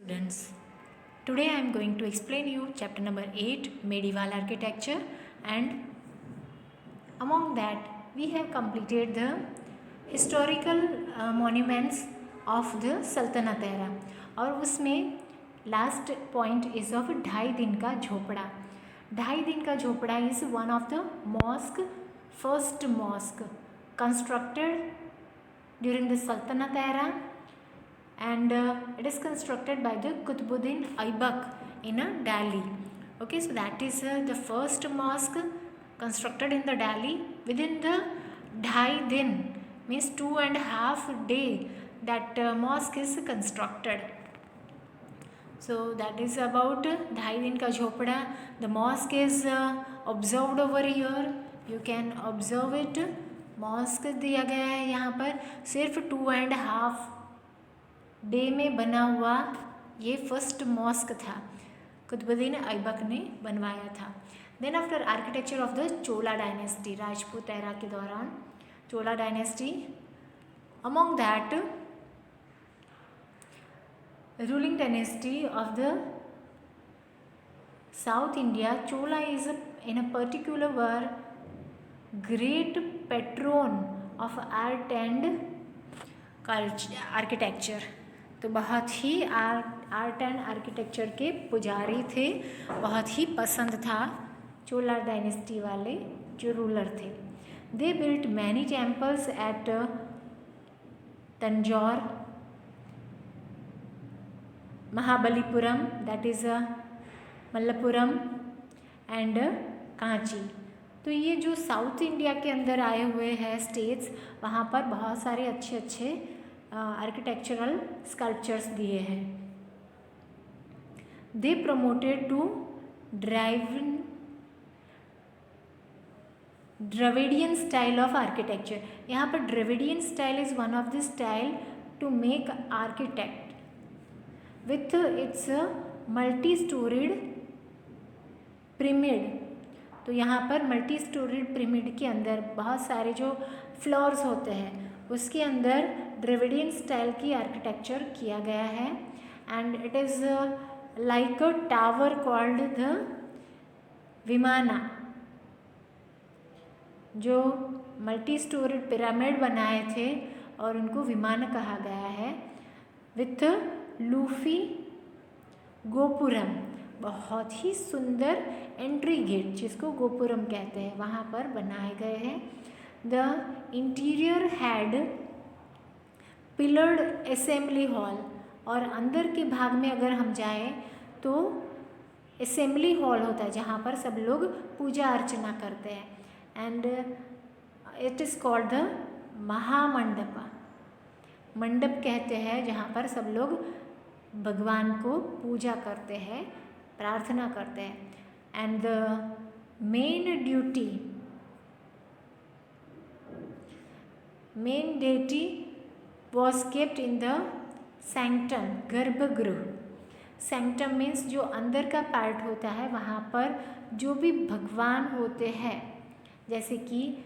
Students, today I am going to explain you chapter number 8 medieval architecture, and among that we have completed the historical monuments of the सल्तनत era और उसमें last point is of 2.5 दिन का झोपड़ा. 2.5 दिन का झोपड़ा is one of the mosque first mosque constructed during the सल्तनत era, and it is constructed by the Qutbuddin Aibak in Delhi. Okay, so that is the first mosque constructed in the Delhi within the 2.5 दिन means 2.5 day that mosque is constructed. So that is about 2.5 दिन का झोपड़ा. The mosque is observed over here. You can observe it. Mosque दिया गया है यहाँ पर. सिर्फ 2.5 day में बना हुआ ये फर्स्ट मॉस्क था, कुतुबुद्दीन ऐबक ने बनवाया था. Then after architecture of the Chola dynasty, Rajput era के दौरान Chola dynasty, among that ruling dynasty of the south India, Chola is in a particular were great patron of art and architecture. तो बहुत ही आर्ट एंड आर्किटेक्चर के पुजारी थे, बहुत ही पसंद था चोला डायनेस्टी वाले जो रूलर थे. They built many temples at Tanjore, Mahabalipuram that is Mallapuram and Kanchi. तो ये जो साउथ इंडिया के अंदर आए हुए हैं स्टेट्स, वहाँ पर बहुत सारे अच्छे अच्छे आर्किटेक्चरल स्कल्पचर्स दिए हैं. They promoted to Dravidian style of architecture. यहाँ पर Dravidian style is one of the style to make architect with its multi storied pyramid. तो यहाँ पर मल्टी स्टोरीड पिरामिड के अंदर बहुत सारे जो फ्लोर्स होते हैं उसके अंदर द्रविडियन स्टाइल की आर्किटेक्चर किया गया है. And it is like a tower called the vimana. जो मल्टी स्टोरीड पिरामिड बनाए थे और उनको विमान कहा गया है. विथ लूफी गोपुरम, बहुत ही सुंदर एंट्री गेट जिसको गोपुरम कहते हैं वहाँ पर बनाए गए हैं. The interior had pillared assembly hall, और अंदर के भाग में अगर हम जाएं तो असेंबली हॉल होता है जहाँ पर सब लोग पूजा अर्चना करते हैं. And it is called the mahamandapa. मंडप कहते हैं जहाँ पर सब लोग भगवान को पूजा करते हैं, प्रार्थना करते हैं. And the main deity was kept in the sanctum, गर्भगृह. सैंक्टम मीन्स जो अंदर का पार्ट होता है वहाँ पर जो भी भगवान होते हैं, जैसे कि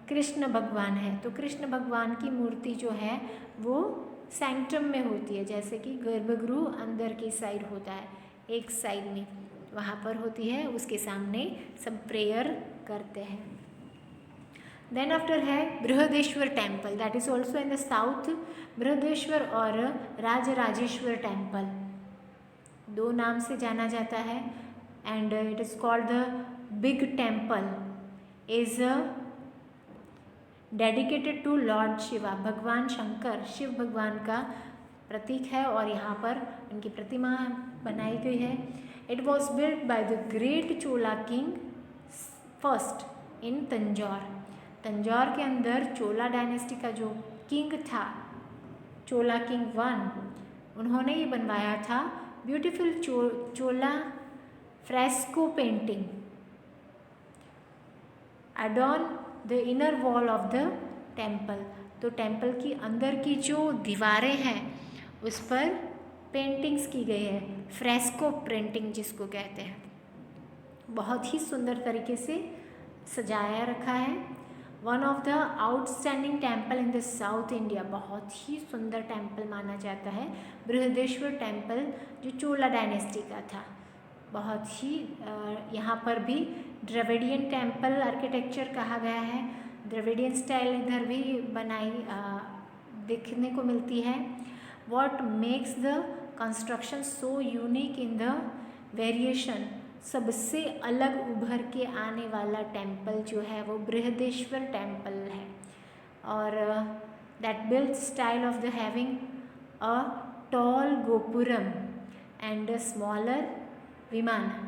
कृष्ण भगवान है तो कृष्ण भगवान की मूर्ति जो है वो सैंक्टम में होती है. जैसे कि गर्भगृह अंदर की साइड होता है, एक साइड में वहाँ पर होती है, उसके सामने सब प्रेयर करते हैं. देन आफ्टर है Brihadeshwara temple, that is also in the south. Brihadeshwara और राजराजेश्वर टेम्पल दो नाम से जाना जाता है. And it is called the big temple, is dedicated to lord Shiva. भगवान शंकर, शिव भगवान का प्रतीक है और यहाँ पर उनकी प्रतिमा बनाई गई है. It was built by the great Chola king first in Tanjore. Tanjore के अंदर चोला डायनेस्टी का जो किंग था, चोला किंग 1, उन्होंने ये बनवाया था beautiful Chola fresco painting adorn the inner wall of the temple. तो टेम्पल की अंदर की जो दीवारें हैं उस पर पेंटिंग्स की गई है, फ्रेस्को पेंटिंग जिसको कहते हैं. बहुत ही सुंदर तरीके से सजाया रखा है. One of the outstanding temple in the south India, बहुत ही सुंदर टेम्पल माना जाता है बृहदेश्वर टेम्पल, जो चोला डायनेस्टी का था। बहुत ही यहाँ पर भी द्रविडियन टेम्पल आर्किटेक्चर कहा गया है। द्रविडियन स्टाइल इधर भी बनाई देखने को मिलती है। What makes the construction so unique in the variation, सबसे अलग उभर के आने वाला टेम्पल जो है वो बृहदेश्वर टेम्पल है। और that build style of the having a tall gopuram and a smaller vimana,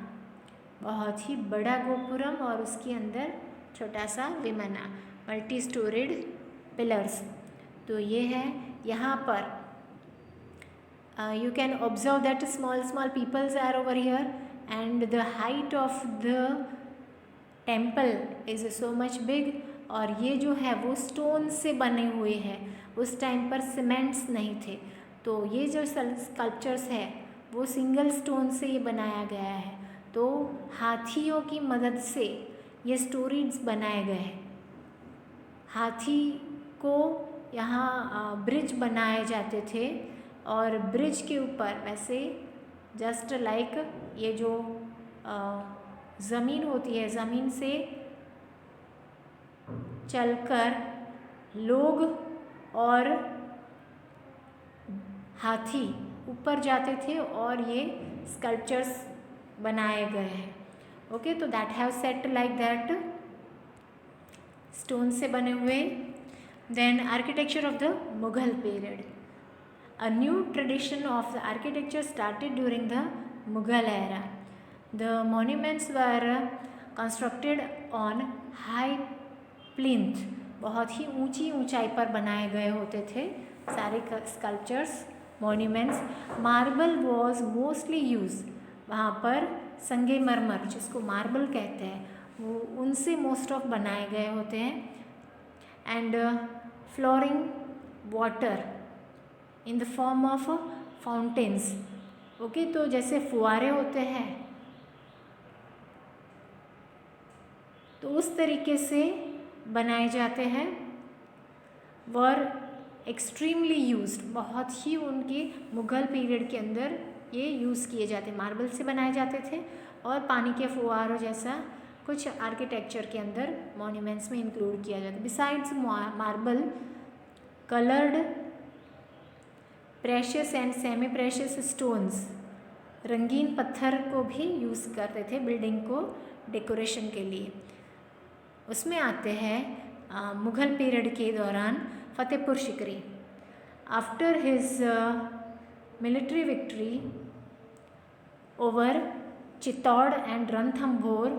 बहुत ही बड़ा गोपुरम और उसके अंदर छोटा सा विमाना, मल्टी स्टोरीड पिलर्स। तो ये है यहाँ पर you can observe that small peoples are over here and the height of the temple is so much big। और ये जो है वो स्टोन से बने हुए हैं, उस टाइम पर सीमेंट्स नहीं थे, तो ये जो स्कल्पचर्स है वो सिंगल स्टोन से ये बनाया गया है। तो हाथियों की मदद से ये स्टोरीज बनाए गए हैं। हाथी को यहाँ ब्रिज बनाए जाते थे और ब्रिज के ऊपर वैसे जस्ट लाइक ये जो ज़मीन होती है, ज़मीन से चलकर लोग और हाथी ऊपर जाते थे और ये स्कल्पचर्स बनाए गए हैं। ओके, तो that have set like that, stone से बने हुए। Then architecture of the Mughal period, a new tradition of the architecture started during the Mughal era. The monuments were constructed on high plinth, बहुत ही ऊंची ऊंचाई पर बनाए गए होते थे सारे sculptures, monuments. Marble was mostly use, वहाँ पर संगमरमर जिसको मार्बल कहते हैं वो उनसे मोस्ट ऑफ बनाए गए होते हैं। And flooring water in the form of fountains. Okay, तो जैसे फुहारे होते हैं तो उस तरीके से बनाए जाते हैं। वर एक्सट्रीमली यूज्ड, बहुत ही उनके मुग़ल पीरियड के अंदर ये यूज़ किए जाते, मार्बल से बनाए जाते थे और पानी के फुहारों जैसा कुछ आर्किटेक्चर के अंदर मॉन्यूमेंट्स में इंक्लूड किया जाता है। Besides marble, coloured precious and semi precious stones, रंगीन पत्थर को भी यूज़ करते थे बिल्डिंग को डेकोरेशन के लिए। उसमें आते हैं मुग़ल पीरियड के दौरान Fatehpur Sikri. After his military victory over Chittor and Ranthambore,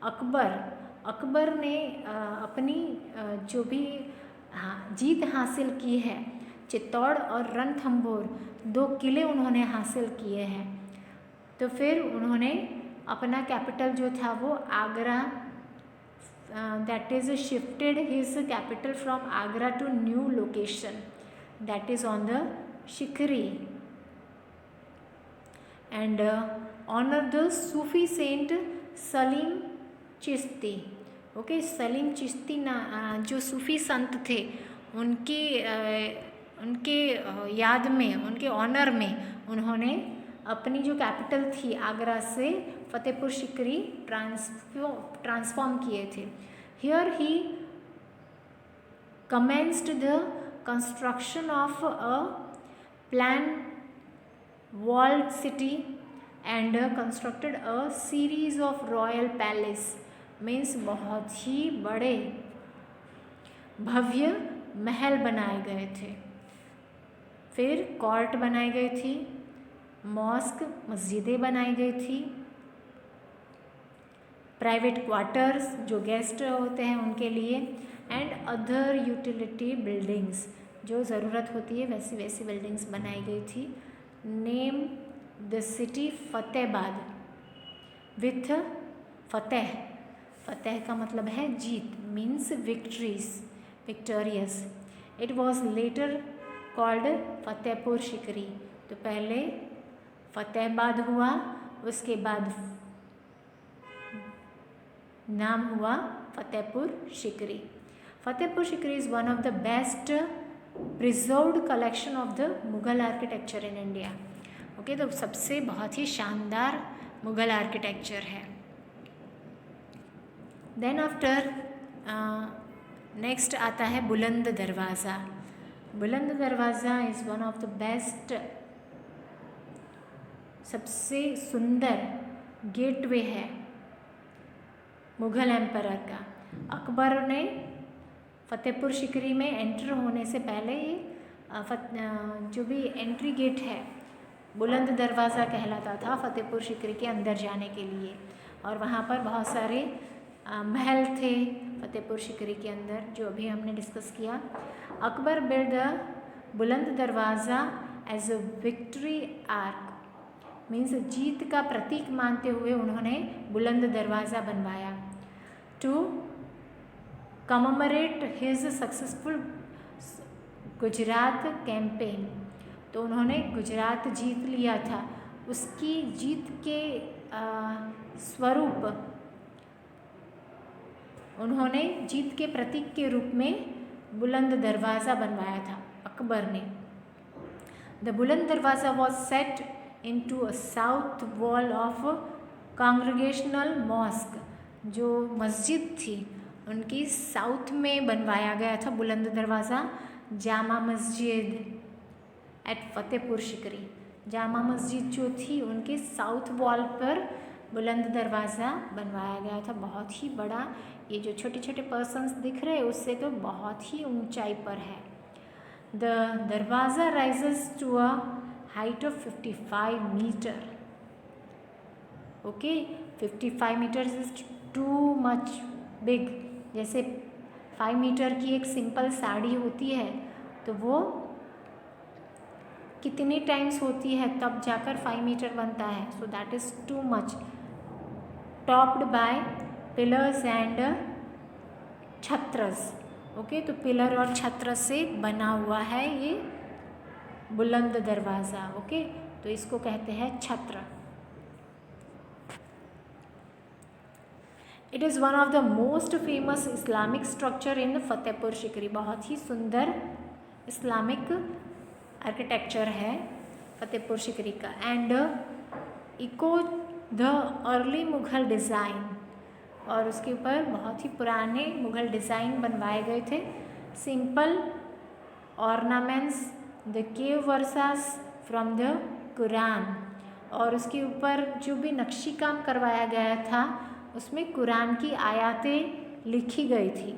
Akbar ने अपनी जो भी जीत हासिल की है, चित्तौड़ और रणथंभौर 2 किले उन्होंने हासिल किए हैं। तो फिर उन्होंने अपना कैपिटल जो था वो Agra, that is shifted his capital from Agra to new location that is on the Sikri and honour the Sufi saint Salim Chishti. Okay, Salim Chishti जो सूफी संत थे उनके याद में, उनके ऑनर में उन्होंने अपनी जो कैपिटल थी आगरा से फतेहपुर सिकरी ट्रांसफॉर्म किए थे। Here he commenced the construction of a planned walled city and constructed a series of royal palace, means बहुत ही बड़े भव्य महल बनाए गए थे। फिर कोर्ट बनाई गई थी, मॉस्क मस्जिदें बनाई गई थी, प्राइवेट क्वार्टर्स जो गेस्ट होते हैं उनके लिए, एंड अदर यूटिलिटी बिल्डिंग्स जो ज़रूरत होती है वैसी वैसी बिल्डिंग्स बनाई गई थी। Name the city Fatehabad with Fateh, फतेह का मतलब है जीत, means victorious. It was later called Fatehpur Sikri, तो पहले फतेहाबाद हुआ, उसके बाद नाम हुआ Fatehpur Sikri. Fatehpur Sikri is one of the best preserved collection of the Mughal architecture in India. Okay, तो सबसे बहुत ही शानदार मुगल आर्किटेक्चर है। देन आफ्टर नेक्स्ट आता है Buland Darwaza. Buland Darwaza is one of the best, सबसे सुंदर गेटवे है मुग़ल एम्परर का। अकबर ने फतेहपुर सिकरी में एंटर होने से पहले जो भी एंट्री गेट है बुलंद दरवाज़ा कहलाता था फतेहपुर सिकरी के अंदर जाने के लिए, और वहाँ पर बहुत सारे महल थे फतेहपुर सिकरी के अंदर, जो अभी हमने डिस्कस किया। Akbar build the Buland Darwaza as a victory arch, means जीत का प्रतीक मानते हुए उन्होंने बुलंद दरवाज़ा बनवाया। To commemorate his successful Gujarat campaign, तो उन्होंने गुजरात जीत लिया था, उसकी जीत के स्वरूप उन्होंने जीत के प्रतीक के रूप में बुलंद दरवाज़ा बनवाया था अकबर ने। The Buland Darwaza was set into a south wall of congregational mosque, जो मस्जिद थी उनकी साउथ में बनवाया गया था बुलंद दरवाज़ा, जामा मस्जिद एट फतेहपुर सिकरी। जामा मस्जिद जो थी उनके साउथ वॉल पर बुलंद दरवाज़ा बनवाया गया था, बहुत ही बड़ा। ये जो छोटे छोटे पर्सन्स दिख रहे हैं उससे तो बहुत ही ऊंचाई पर है। The Darwaza rises to a height of 55 metre. Okay, 55 metres is too much big. जैसे 5 मीटर की एक सिंपल साड़ी होती है तो वो कितनी टाइम्स होती है तब जाकर 5 मीटर बनता है, so that is too much. Topped by pillars and छत्रस। ओके, तो पिलर और छत्र से बना हुआ है ये बुलंद दरवाज़ा। ओके, तो इसको कहते हैं छत्र। It is one of the most famous Islamic structure in Fatehpur Sikri, बहुत ही सुंदर इस्लामिक आर्किटेक्चर है फतेहपुर सिकरी का। And echo the early Mughal design, और उसके ऊपर बहुत ही पुराने मुग़ल डिज़ाइन बनवाए गए थे। सिंपल ऑर्नामेंट्स द केव वर्सास फ्रॉम द कुरान, और उसके ऊपर जो भी नक्शी काम करवाया गया था उसमें कुरान की आयातें लिखी गई थी।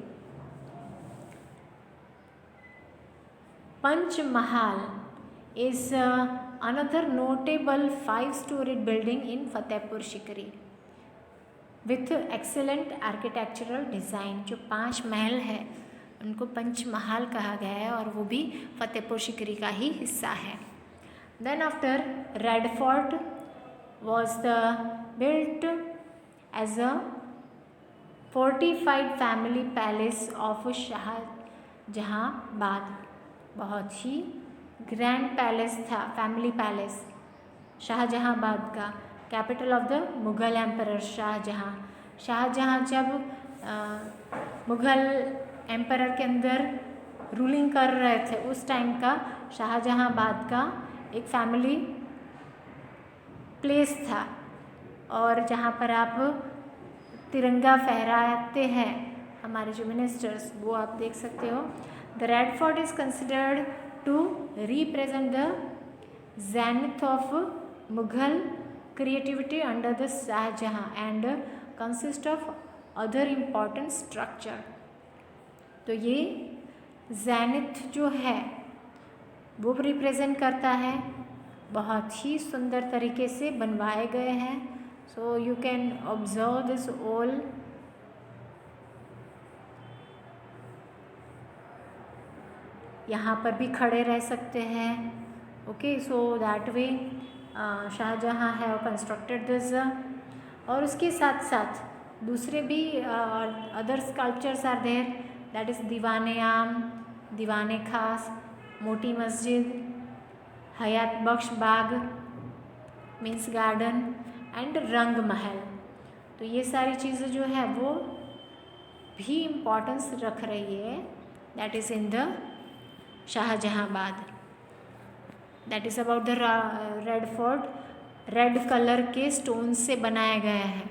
Panchmahal is another notable 5-storied building in Fatehpur Sikri with excellent architectural design। जो 5 महल है उनको पंचमहाल कहा गया है और वो भी फतेहपुर सिकरी का ही हिस्सा है। Then after Red Fort was built as a fortified family palace of Shahjahanabad, बहुत ही ग्रैंड पैलेस था, फैमिली पैलेस शाहजहाँबाद का। Capital of the Mughal emperor Shahjahan. Shahjahan जब मुग़ल एम्परर के अंदर रूलिंग कर रहे थे उस टाइम का शाहजहाँबाद का एक फैमिली प्लेस था, और जहाँ पर आप तिरंगा फहराते हैं हमारे जो मिनिस्टर्स, वो आप देख सकते हो। The Red fort is considered to represent the zenith of Mughal creativity under the Shahjahan and consist of other important structure। तो ये ज़ेनिथ जो है वो रिप्रेजेंट करता है, बहुत ही सुंदर तरीके से बनवाए गए हैं। So you can observe this all. यहाँ पर भी खड़े रह सकते हैं। Okay, so that way Shahjahan है कंस्ट्रक्टेड दिस। और उसके साथ साथ दूसरे भी other sculptures are there, that is Diwane Aam, Diwane Khas, Moti Masjid, Hayat Bakhsh Bagh means garden, and Rang Mahal. तो ये सारी चीज़ें जो है वो भी इम्पोर्टेंस रख रही है, that is in the Shahjahanabad. That is about the Red Fort, red colour के स्टोन से बनाया गया है।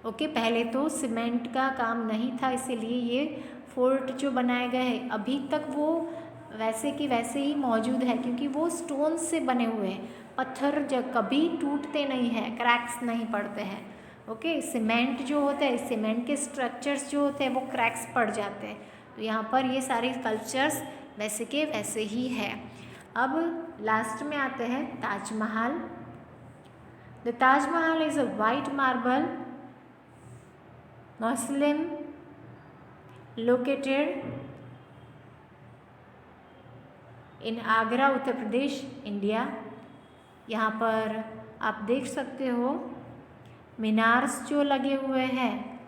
ओके, पहले तो सीमेंट का काम नहीं था, इसीलिए ये फोर्ट जो बनाया गया है अभी तक वो वैसे कि वैसे ही मौजूद है, क्योंकि वो स्टोन से बने हुए हैं। पत्थर जब कभी टूटते नहीं हैं, क्रैक्स नहीं पड़ते हैं। ओके, सीमेंट जो होता है, सीमेंट के स्ट्रक्चर्स जो होते हैं वो क्रैक्स पड़ जाते हैं। तो यहाँ पर ये सारे स्कल्पचर्स वैसे के वैसे ही है। अब लास्ट में आते हैं Taj Mahal. The Taj Mahal is a white marble mausoleum located in Agra, Uttar Pradesh, India. यहाँ पर आप देख सकते हो मीनार्स जो लगे हुए हैं,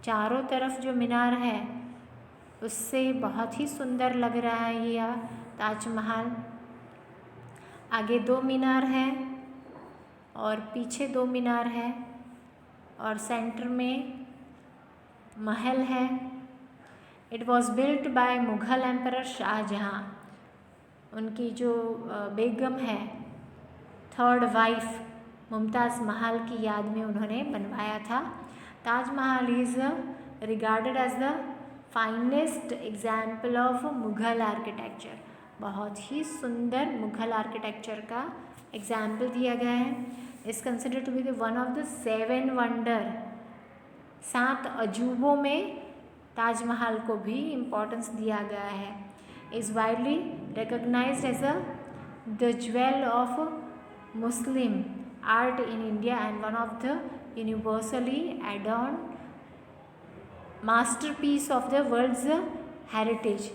चारों तरफ जो मीनार है उससे बहुत ही सुंदर लग रहा है यह ताजमहल। आगे 2 मीनार है और पीछे 2 मीनार है और सेंटर में महल है। It was built by Mughal emperor Shahjahan. उनकी जो बेगम है, 3rd वाइफ मुमताज़ महल की याद में उन्होंने बनवाया था। Taj Mahal is regarded as the finest example of Mughal architecture. बहुत ही सुंदर मुग़ल आर्किटेक्चर का एग्जाम्पल दिया गया है। Is considered to be the one of the 7 wonder. 7 अजूबों में ताजमहल को भी इम्पोर्टेंस दिया गया है। Is widely recognized as the jewel of Muslim art in India and one of the universally adored masterpiece of the world's heritage.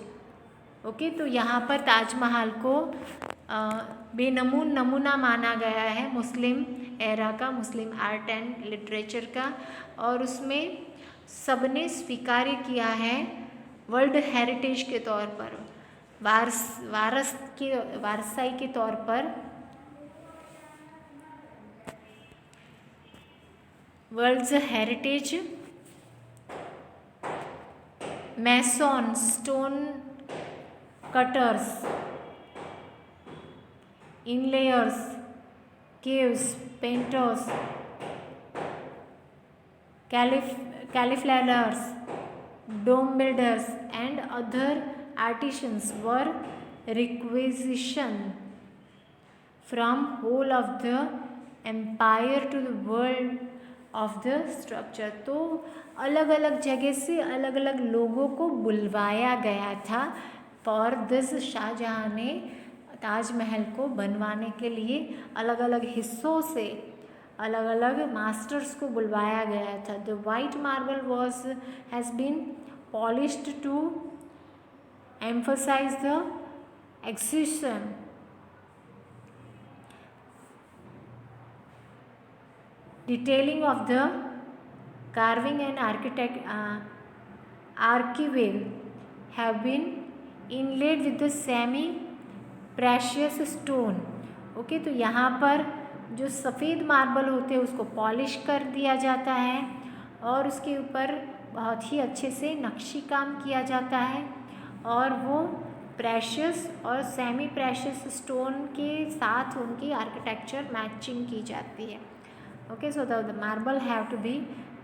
Okay, तो यहाँ पर ताजमहल को नमूना माना गया है मुस्लिम एरा का, मुस्लिम आर्ट एंड लिटरेचर का, और उसमें सबने स्वीकार किया है वर्ल्ड हेरिटेज के तौर पर, वारसाई के तौर पर, world's heritage. Mason, stone cutters, inlayers, carvers, painters, calligraphers, dome builders and other artisans were requisitioned from whole of the empire to the world of the structure। तो अलग अलग जगह से अलग अलग लोगों को बुलवाया गया था फॉर दिस। शाहजहाँ ने ताजमहल को बनवाने के लिए अलग अलग हिस्सों से अलग अलग मास्टर्स को बुलवाया गया था। The white marble has been polished to emphasize the excision, detailing of the carving and archiwave have been inlaid with the semi precious stone। Okay, तो यहाँ पर जो सफ़ेद मार्बल होते हैं उसको पॉलिश कर दिया जाता है और उसके ऊपर बहुत ही अच्छे से नक्शी काम किया जाता है और वो प्रेशियस और सेमी प्रेशियस स्टोन के साथ उनकी आर्किटेक्चर मैचिंग की जाती है। Okay, so the marble have to be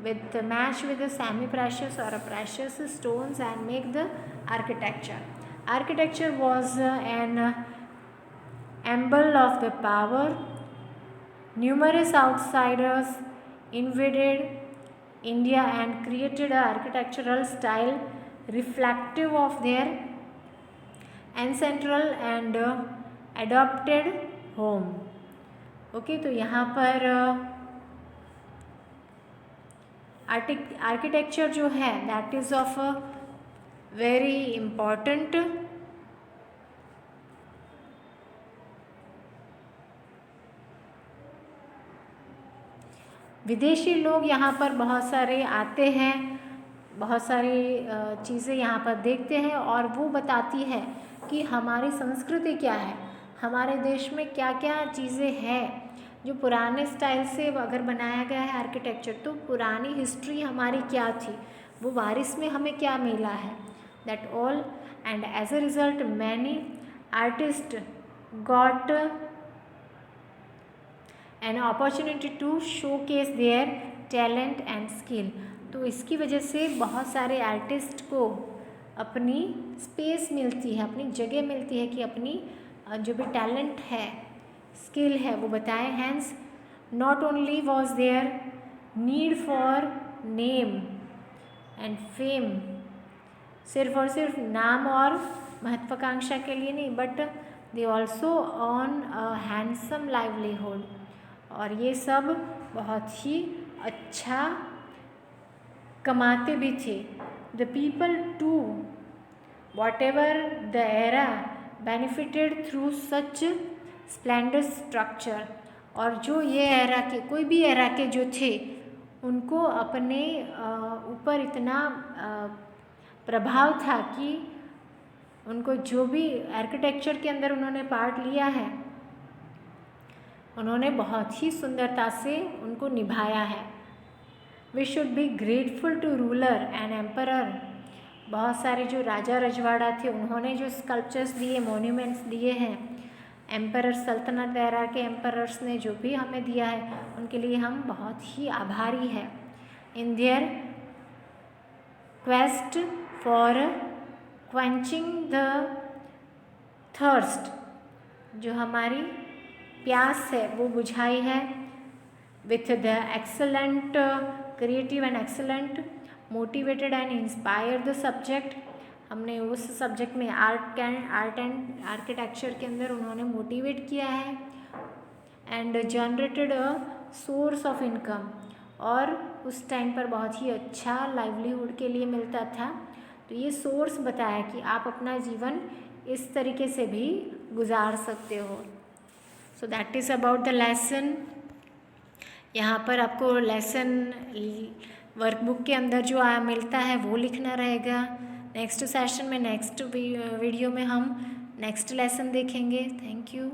with match with the semi precious और precious stones and make the architecture. Architecture was an emblem of the power. Numerous outsiders invaded India and created an architectural style reflective of their ancestral and adopted home। Okay, तो यहाँ पर architecture जो है that is of very important. विदेशी लोग यहाँ पर बहुत सारे आते हैं, बहुत सारी चीज़ें यहाँ पर देखते हैं और वो बताती है कि हमारी संस्कृति क्या है, हमारे देश में क्या क्या चीज़ें हैं जो पुराने स्टाइल से अगर बनाया गया है आर्किटेक्चर, तो पुरानी हिस्ट्री हमारी क्या थी, वो वारिस में हमें क्या मिला है, that all and as a result many artist got an opportunity to showcase their talent and skill. तो इसकी वजह से बहुत सारे आर्टिस्ट को अपनी स्पेस मिलती है, अपनी जगह मिलती है कि अपनी जो भी टैलेंट है, स्किल है, वो बताएं। Hence not only was there need for name and fame, सिर्फ और सिर्फ नाम और महत्वाकांक्षा के लिए नहीं, but they also on a handsome livelihood, और ये सब बहुत ही अच्छा कमाते भी थे। The people to whatever the era benefited through such splendour structure, और जो ये एरा के, कोई भी एरा के जो थे, उनको अपने ऊपर इतना प्रभाव था कि उनको जो भी आर्किटेक्चर के अंदर उन्होंने पार्ट लिया है, उन्होंने बहुत ही सुंदरता से उनको निभाया है। We should be grateful to ruler and emperor. बहुत सारे जो राजा रजवाड़ा थे, उन्होंने जो स्कल्पचर्स दिए, मोन्यूमेंट्स दिए हैं, एम्परर, सल्तनत एरा के एम्परर्स ने जो भी हमें दिया है, उनके लिए हम बहुत ही आभारी हैं। In their quest for quenching the thirst, जो हमारी प्यास है वो बुझाई है। With the excellent creative and excellent motivated and inspire the subject, हमने उस सब्जेक्ट में आर्ट एंड आर्किटेक्चर के अंदर उन्होंने मोटिवेट किया है। And generated a source of income, और उस टाइम पर बहुत ही अच्छा लाइवलीहुड के लिए मिलता था। तो ये सोर्स बताया कि आप अपना जीवन इस तरीके से भी गुजार सकते हो। सो that is about the lesson. यहाँ पर आपको लेसन वर्कबुक के अंदर जो मिलता है वो लिखना रहेगा। नेक्स्ट सेशन में, नेक्स्ट वीडियो में हम नेक्स्ट लेसन देखेंगे। Thank you.